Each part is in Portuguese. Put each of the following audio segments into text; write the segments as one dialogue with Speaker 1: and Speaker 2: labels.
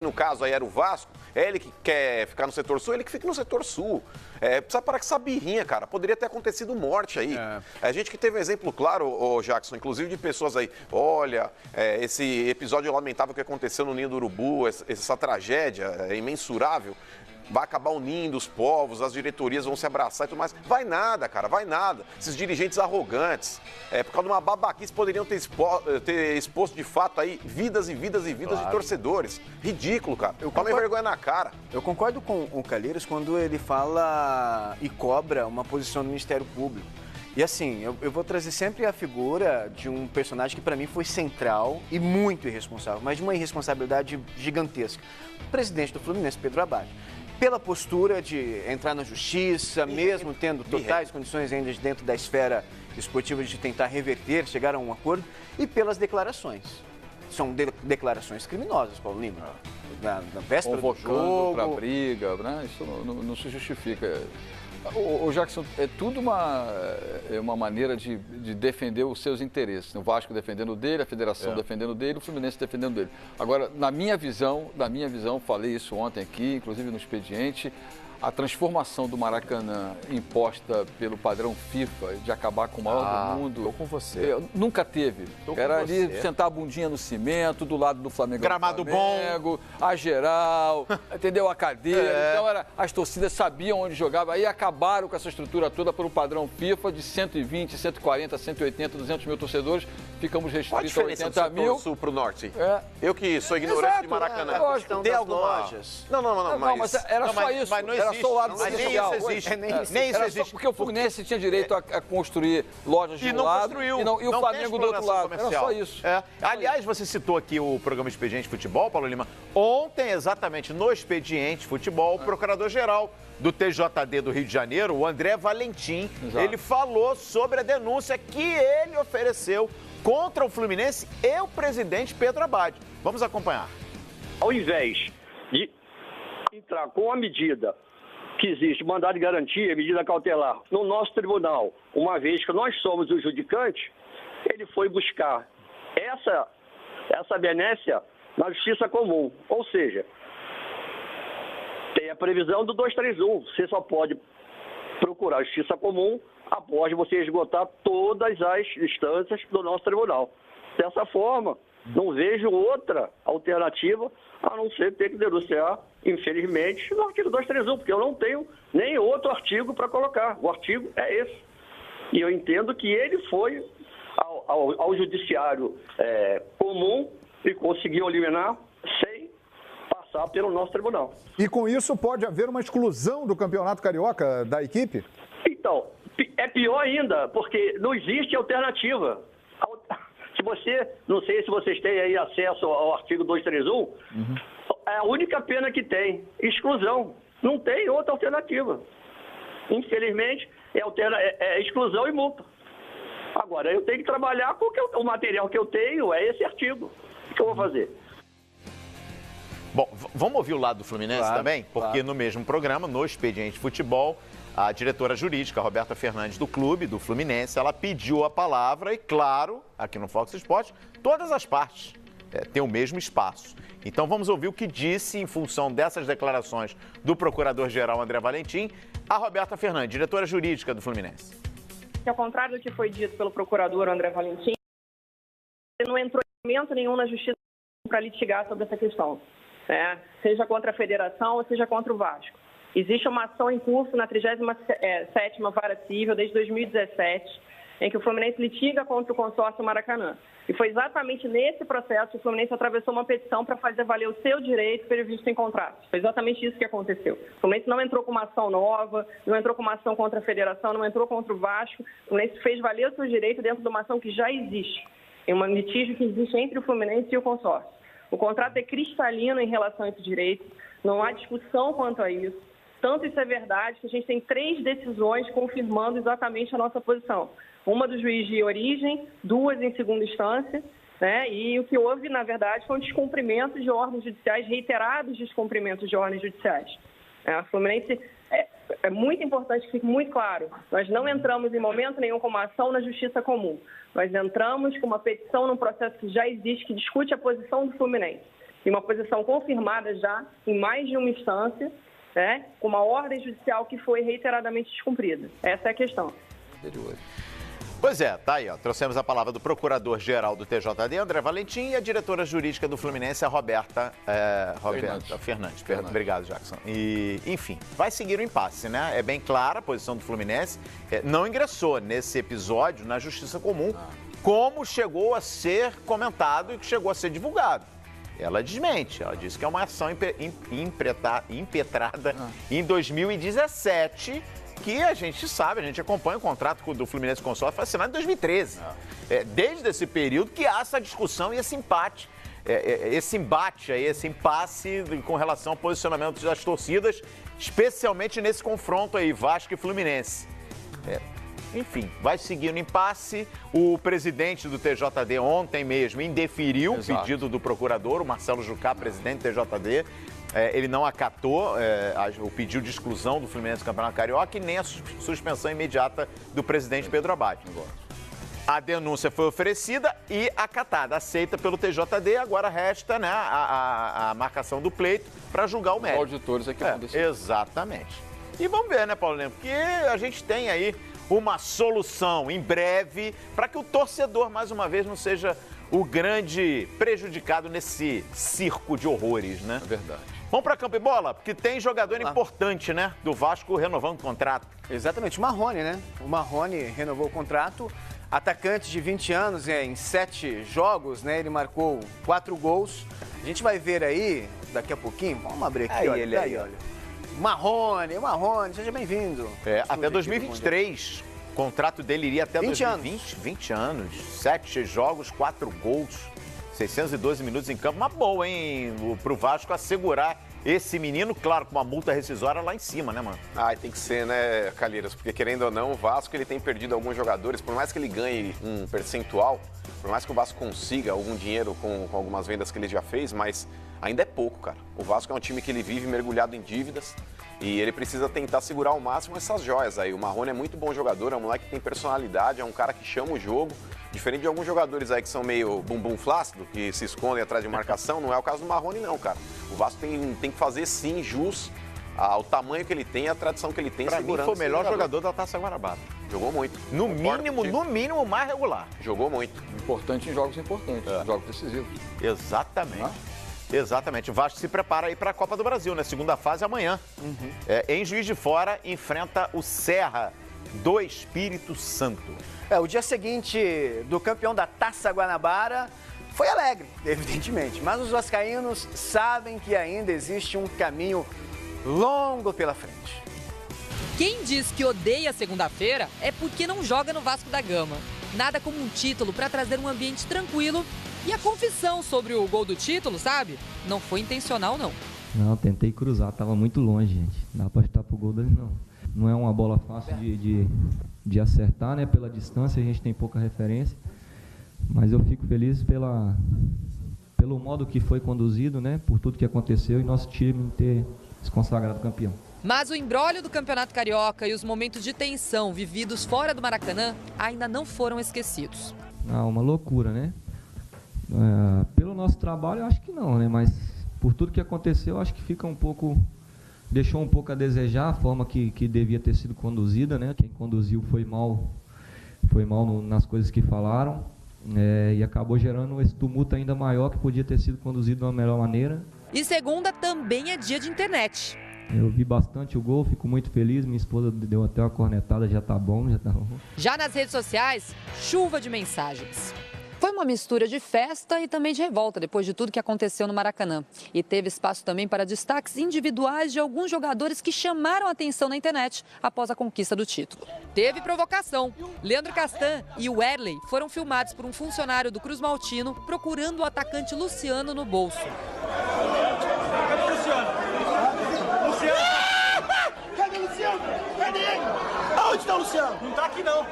Speaker 1: no caso aí era o Vasco, é ele que quer ficar no setor sul, ele que fica no setor sul. Precisa parar com essa birrinha, cara. Poderia ter acontecido morte aí. A gente que teve um exemplo claro, ô Jackson, inclusive de pessoas aí, olha, esse episódio lamentável que aconteceu no Ninho do Urubu, essa tragédia imensurável, vai acabar unindo os povos, as diretorias vão se abraçar e tudo mais. Vai nada, cara, vai nada. Esses dirigentes arrogantes, por causa de uma babaquice, poderiam ter exposto de fato aí vidas e vidas e vidas de torcedores. Ridículo, cara. Toma vergonha na cara.
Speaker 2: Eu concordo com o Calheiros quando ele fala e cobra uma posição do Ministério Público. E assim, eu vou trazer sempre a figura de um personagem que para mim foi central e muito irresponsável, mas de uma irresponsabilidade gigantesca. O presidente do Fluminense, Pedro Abad. Pela postura de entrar na justiça, mesmo tendo totais condições ainda dentro da esfera esportiva de tentar reverter, chegar a um acordo, e pelas declarações. São declarações criminosas, Paulo Lima. Na véspera do jogo...
Speaker 3: para briga, né? Isso não se justifica. O Jackson, é tudo uma maneira de defender os seus interesses. O Vasco defendendo dele, a Federação defendendo dele, o Fluminense defendendo dele. Agora, na minha visão, falei isso ontem aqui, inclusive no expediente, a transformação do Maracanã imposta pelo padrão FIFA de acabar com o maior do mundo.
Speaker 4: Estou com você.
Speaker 3: Nunca teve. Era ali sentar a bundinha no cimento, do lado do Flamengo.
Speaker 4: Gramado
Speaker 3: bom. A geral, entendeu? A cadeira. Então as torcidas sabiam onde jogava. Aí acabaram com essa estrutura toda pelo padrão FIFA de 120, 140, 180, 200 mil torcedores. Ficamos restritos a 80 mil.
Speaker 1: Do sul pro norte. Eu que sou ignorante de Maracanã.
Speaker 2: Tem algumas lojas.
Speaker 1: Não,
Speaker 3: mas era só isso.
Speaker 1: Mas não
Speaker 3: era só o lado
Speaker 1: mas
Speaker 3: social.
Speaker 1: nem isso existe.
Speaker 3: Nem isso existe. Porque o Fluminense tinha direito a construir lojas de um lado e o Flamengo do outro lado. Era só isso.
Speaker 4: Aliás, você citou aqui o programa Expediente Futebol, Paulo Lima. Ontem, exatamente no Expediente Futebol, o procurador-geral do TJD do Rio de Janeiro, o André Valentim, ele falou sobre a denúncia que ele ofereceu contra o Fluminense e o presidente Pedro Abad. Vamos acompanhar.
Speaker 5: Ao invés de entrar com a medida que existe, mandado de garantia, medida cautelar, no nosso tribunal, uma vez que nós somos o judicante, ele foi buscar essa benécia na justiça comum. Ou seja, tem a previsão do 231. Você só pode procurar a justiça comum após você esgotar todas as instâncias do nosso tribunal. Dessa forma, não vejo outra alternativa a não ser ter que denunciar, infelizmente, no artigo 231, porque eu não tenho nem outro artigo para colocar. O artigo é esse. E eu entendo que ele foi ao judiciário comum e conseguiu eliminar sem passar pelo nosso tribunal.
Speaker 6: E com isso pode haver uma exclusão do Campeonato Carioca da equipe?
Speaker 5: Então, é pior ainda, porque não existe alternativa. Não sei se vocês têm aí acesso ao artigo 231, é a única pena que tem, exclusão. Não tem outra alternativa. Infelizmente, é exclusão e multa. Agora, eu tenho que trabalhar com o material que eu tenho, é esse artigo. O que eu vou fazer?
Speaker 4: Bom, vamos ouvir o lado do Fluminense também? Porque no mesmo programa, no Expediente Futebol, a diretora jurídica, Roberta Fernandes, do clube, do Fluminense, ela pediu a palavra e, claro, aqui no Fox Sports, todas as partes têm o mesmo espaço. Então vamos ouvir o que disse, em função dessas declarações do procurador-geral André Valentim, a Roberta Fernandes, diretora jurídica do Fluminense.
Speaker 7: Ao contrário do que foi dito pelo procurador André Valentim, ele não entrou em momento nenhum na justiça para litigar sobre essa questão, seja contra a federação ou seja contra o Vasco. Existe uma ação em curso na 37ª Vara Civil desde 2017, em que o Fluminense litiga contra o consórcio Maracanã. E foi exatamente nesse processo que o Fluminense atravessou uma petição para fazer valer o seu direito previsto em contrato. Foi exatamente isso que aconteceu. O Fluminense não entrou com uma ação nova, não entrou com uma ação contra a federação, não entrou contra o Vasco. O Fluminense fez valer o seu direito dentro de uma ação que já existe. É um litígio que existe entre o Fluminense e o consórcio. O contrato é cristalino em relação a esse direito, não há discussão quanto a isso. Tanto isso é verdade que a gente tem 3 decisões confirmando exatamente a nossa posição. Uma do juiz de origem, 2 em segunda instância, e o que houve, na verdade, foi um descumprimento de ordens judiciais, reiterados descumprimentos de ordens judiciais. A Fluminense, é muito importante que fique muito claro, nós não entramos em momento nenhum com uma ação na justiça comum. Nós entramos com uma petição num processo que já existe, que discute a posição do Fluminense. e uma posição confirmada já em mais de uma instância, né, com uma ordem judicial que foi reiteradamente descumprida. Essa é a questão.
Speaker 4: Pois é, tá aí, ó. Trouxemos a palavra do procurador-geral do TJD, André Valentim, e a diretora jurídica do Fluminense, a Roberta Fernandes. Obrigado, Jackson. E, enfim, vai seguir o impasse, né? É bem clara a posição do Fluminense. Não ingressou nesse episódio na Justiça Comum, como chegou a ser comentado e que chegou a ser divulgado. Ela desmente, ela disse que é uma ação impetrada em 2017, que a gente sabe, a gente acompanha o contrato do Fluminense Consórcio, foi assinado em 2013. Desde esse período que há essa discussão e esse empate, esse impasse com relação ao posicionamento das torcidas, especialmente nesse confronto aí, Vasco e Fluminense. Enfim, vai seguir no impasse. O presidente do TJD ontem mesmo indeferiu o pedido do procurador, o Marcelo Jucá, presidente do TJD. Ele não acatou o pedido de exclusão do Fluminense do Campeonato Carioca e nem a suspensão imediata do presidente Pedro Abad. A denúncia foi oferecida e acatada, aceita pelo TJD. Agora resta, né, a marcação do pleito para julgar o mérito.
Speaker 3: Os auditores aqui vão decidir.
Speaker 4: Exatamente. E vamos ver, né, Paulo Lemos? Porque a gente tem aí uma solução em breve para que o torcedor, mais uma vez, não seja o grande prejudicado nesse circo de horrores, né?
Speaker 3: É verdade.
Speaker 4: Vamos para campo e bola? Porque tem jogador importante, né? Do Vasco renovando o contrato.
Speaker 2: Exatamente, o Marrone, né? O Marrone renovou o contrato. Atacante de 20 anos, em 7 jogos, né? Ele marcou 4 gols. A gente vai ver aí, daqui a pouquinho, vamos abrir aqui, olha. Marrone, seja bem-vindo.
Speaker 4: Até 2023. O contrato dele iria até 2020. 20 anos. 7 jogos, 4 gols. 612 minutos em campo. Uma boa, hein? Pro Vasco assegurar esse menino, claro, com uma multa rescisória lá em cima, né, mano?
Speaker 1: Tem que ser, né, Calheiros? Porque, querendo ou não, o Vasco ele tem perdido alguns jogadores. Por mais que ele ganhe um percentual, por mais que o Vasco consiga algum dinheiro com algumas vendas que ele já fez, mas ainda é pouco, cara. O Vasco é um time que ele vive mergulhado em dívidas e ele precisa tentar segurar ao máximo essas joias aí. O Marrone é muito bom jogador, é um moleque que tem personalidade, é um cara que chama o jogo. Diferente de alguns jogadores aí que são meio bumbum flácido, que se escondem atrás de marcação, não é o caso do Marrone não, cara. O Vasco tem que fazer sim jus ao tamanho que ele tem, a tradição que ele tem.
Speaker 4: Pra mim foi o melhor jogador da Taça Guanabara.
Speaker 1: Jogou muito.
Speaker 4: No mínimo, mais regular.
Speaker 1: Jogou muito.
Speaker 3: Importante em jogos importantes, jogos decisivos.
Speaker 4: Exatamente. Exatamente. O Vasco se prepara aí para a Copa do Brasil, né? Segunda fase amanhã. Em Juiz de Fora, enfrenta o Serra do Espírito Santo.
Speaker 2: O dia seguinte do campeão da Taça Guanabara foi alegre, evidentemente. Mas os vascaínos sabem que ainda existe um caminho longo pela frente.
Speaker 8: Quem diz que odeia segunda-feira é porque não joga no Vasco da Gama. Nada como um título para trazer um ambiente tranquilo. E a confissão sobre o gol do título, sabe? Não foi intencional, não.
Speaker 9: Não, tentei cruzar, tava muito longe, gente. Não dá pra chutar pro gol dele, não. Não é uma bola fácil de acertar, né? Pela distância, a gente tem pouca referência. Mas eu fico feliz pelo modo que foi conduzido, né? Por tudo que aconteceu e nosso time ter se consagrado campeão.
Speaker 8: Mas o imbróglio do Campeonato Carioca e os momentos de tensão vividos fora do Maracanã ainda não foram esquecidos.
Speaker 9: Uma loucura, né? Pelo nosso trabalho, eu acho que não, né? Mas por tudo que aconteceu, eu acho que fica deixou um pouco a desejar a forma que devia ter sido conduzida, né? Quem conduziu foi mal nas coisas que falaram, e acabou gerando esse tumulto ainda maior que podia ter sido conduzido de uma melhor maneira.
Speaker 8: E segunda também é dia de internet.
Speaker 9: Eu vi bastante o gol, fico muito feliz, minha esposa deu até uma cornetada, já tá bom.
Speaker 8: Já nas redes sociais, chuva de mensagens. Foi uma mistura de festa e também de revolta depois de tudo que aconteceu no Maracanã. E teve espaço também para destaques individuais de alguns jogadores que chamaram a atenção na internet após a conquista do título. Teve provocação. Leandro Castan e o Erley foram filmados por um funcionário do Cruz Maltino procurando o atacante Luciano no bolso.
Speaker 10: Cadê o Luciano? Cadê o Luciano? Cadê ele? Aonde está o Luciano? Não está aqui não.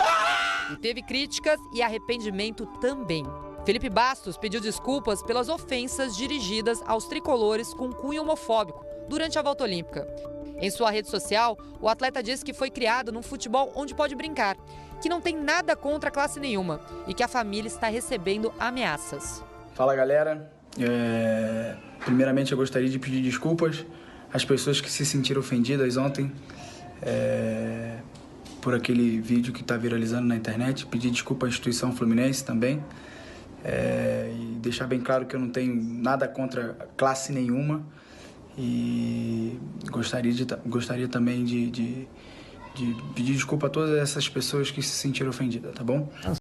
Speaker 8: E teve críticas e arrependimento também. Felipe Bastos pediu desculpas pelas ofensas dirigidas aos tricolores com cunho homofóbico durante a volta olímpica. Em sua rede social, o atleta disse que foi criado num futebol onde pode brincar, que não tem nada contra classe nenhuma e que a família está recebendo ameaças.
Speaker 11: Fala, galera. Primeiramente, eu gostaria de pedir desculpas às pessoas que se sentiram ofendidas ontem por aquele vídeo que está viralizando na internet. Pedir desculpa à instituição Fluminense também. E deixar bem claro que eu não tenho nada contra classe nenhuma. E gostaria também de pedir desculpa a todas essas pessoas que se sentiram ofendidas, tá bom?